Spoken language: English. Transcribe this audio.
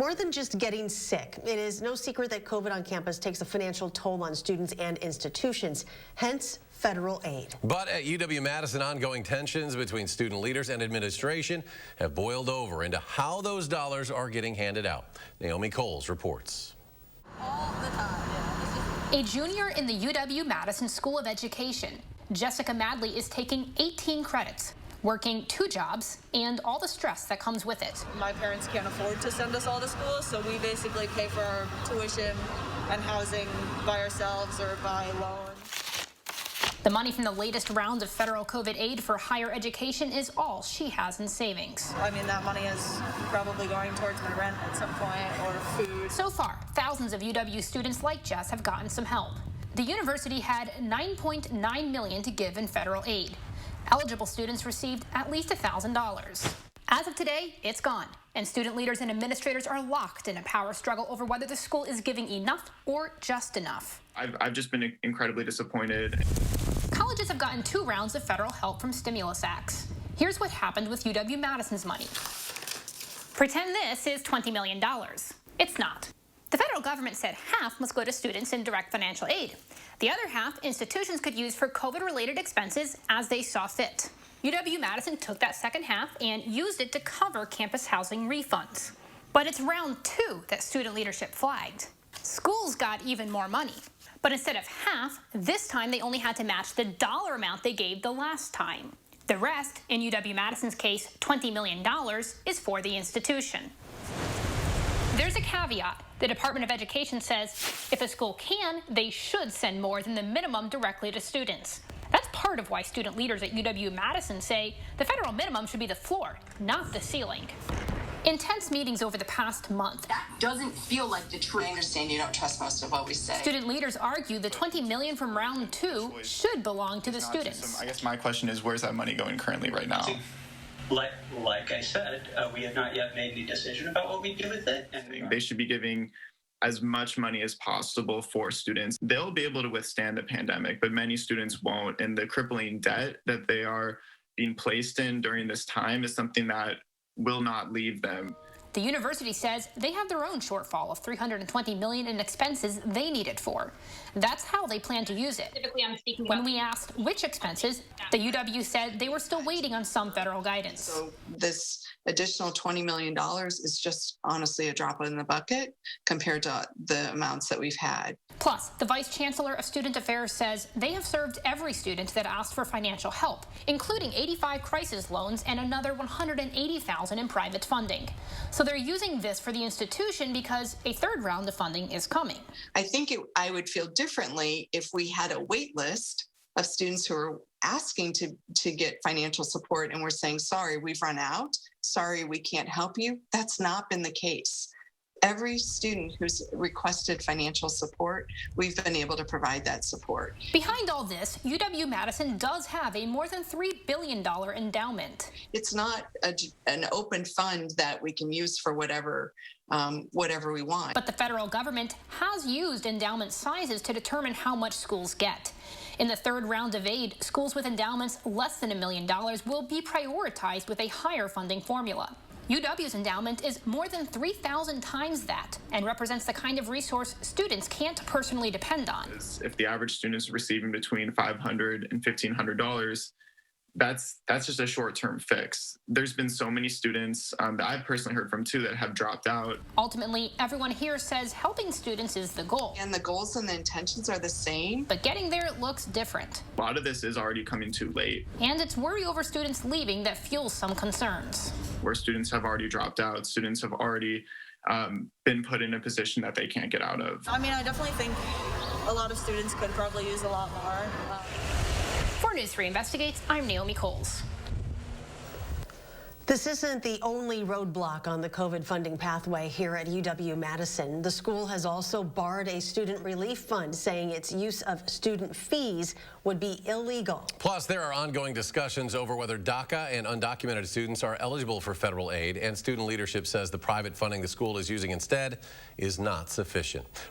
More than just getting sick, it is no secret that COVID on campus takes a financial toll on students and institutions, hence federal aid. But at UW-Madison, ongoing tensions between student leaders and administration have boiled over into how those dollars are getting handed out. Naomi Coles reports. All the time. A junior in the UW-Madison School of Education, Jessica Madley is taking 18 credits, working 2 jobs, and all the stress that comes with it. My parents can't afford to send us all to school, so we basically pay for our tuition and housing by ourselves or by loan. The money from the latest round of federal COVID aid for higher education is all she has in savings. I mean, that money is probably going towards my rent at some point or food. So far, thousands of UW students like Jess have gotten some help. The university had $9.9 million to give in federal aid. Eligible students received at least $1,000. As of today, it's gone, and student leaders and administrators are locked in a power struggle over whether the school is giving enough or just enough. I've just been incredibly disappointed. Colleges have gotten 2 rounds of federal help from stimulus acts. Here's what happened with UW-Madison's money. Pretend this is $20 million. It's not. The federal government said half must go to students in direct financial aid. The other half institutions could use for COVID-related expenses as they saw fit. UW-Madison took that second half and used it to cover campus housing refunds. But it's round 2 that student leadership flagged. Schools got even more money. But instead of half, this time they only had to match the dollar amount they gave the last time. The rest, in UW-Madison's case, $20 million, is for the institution. There's a caveat. The Department of Education says if a school can, they should send more than the minimum directly to students. That's part of why student leaders at UW-Madison say the federal minimum should be the floor, not the ceiling. Intense meetings over the past month. That doesn't feel like the truth. I understand you don't trust most of what we say. Student leaders argue the $20 million from round 2 should belong to the students. I guess my question is, where's that money going currently right now? Like I said, we have not yet made any decision about what we do with it. They should be giving as much money as possible for students. They'll be able to withstand the pandemic, but many students won't. And the crippling debt that they are being placed in during this time is something that will not leave them. The university says they have their own shortfall of $320 million in expenses they need it for. That's how they plan to use it. When we asked which expenses, the UW said they were still waiting on some federal guidance. So this additional $20 million is just honestly a drop in the bucket compared to the amounts that we've had. Plus, the Vice Chancellor of Student Affairs says they have served every student that asked for financial help, including 85 crisis loans and another $180,000 in private funding. So they're using this for the institution because a 3rd round of funding is coming. I think I would feel differently if we had a wait list of students who are asking to get financial support and we're saying, sorry, we've run out. Sorry, we can't help you. That's not been the case. Every student who's requested financial support, we've been able to provide that support. Behind all this, UW-Madison does have a more than $3 billion endowment. It's not an open fund that we can use for whatever we want. But the federal government has used endowment sizes to determine how much schools get. In the 3rd round of aid, schools with endowments less than $1 million will be prioritized with a higher funding formula. UW's endowment is more than 3,000 times that and represents the kind of resource students can't personally depend on. If the average student is receiving between $500 and $1,500, that's just a short-term fix. There's been so many students that I've personally heard from too that have dropped out. Ultimately, everyone here says helping students is the goal. And the goals and the intentions are the same. But getting there looks different. A lot of this is already coming too late. And it's worry over students leaving that fuels some concerns. Where students have already dropped out, students have already been put in a position that they can't get out of. I mean, I definitely think a lot of students could probably use a lot more. For News 3 Investigates, I'm Naomi Coles. This isn't the only roadblock on the COVID funding pathway here at UW-Madison. The school has also barred a student relief fund, saying its use of student fees would be illegal. Plus, there are ongoing discussions over whether DACA and undocumented students are eligible for federal aid, and student leadership says the private funding the school is using instead is not sufficient.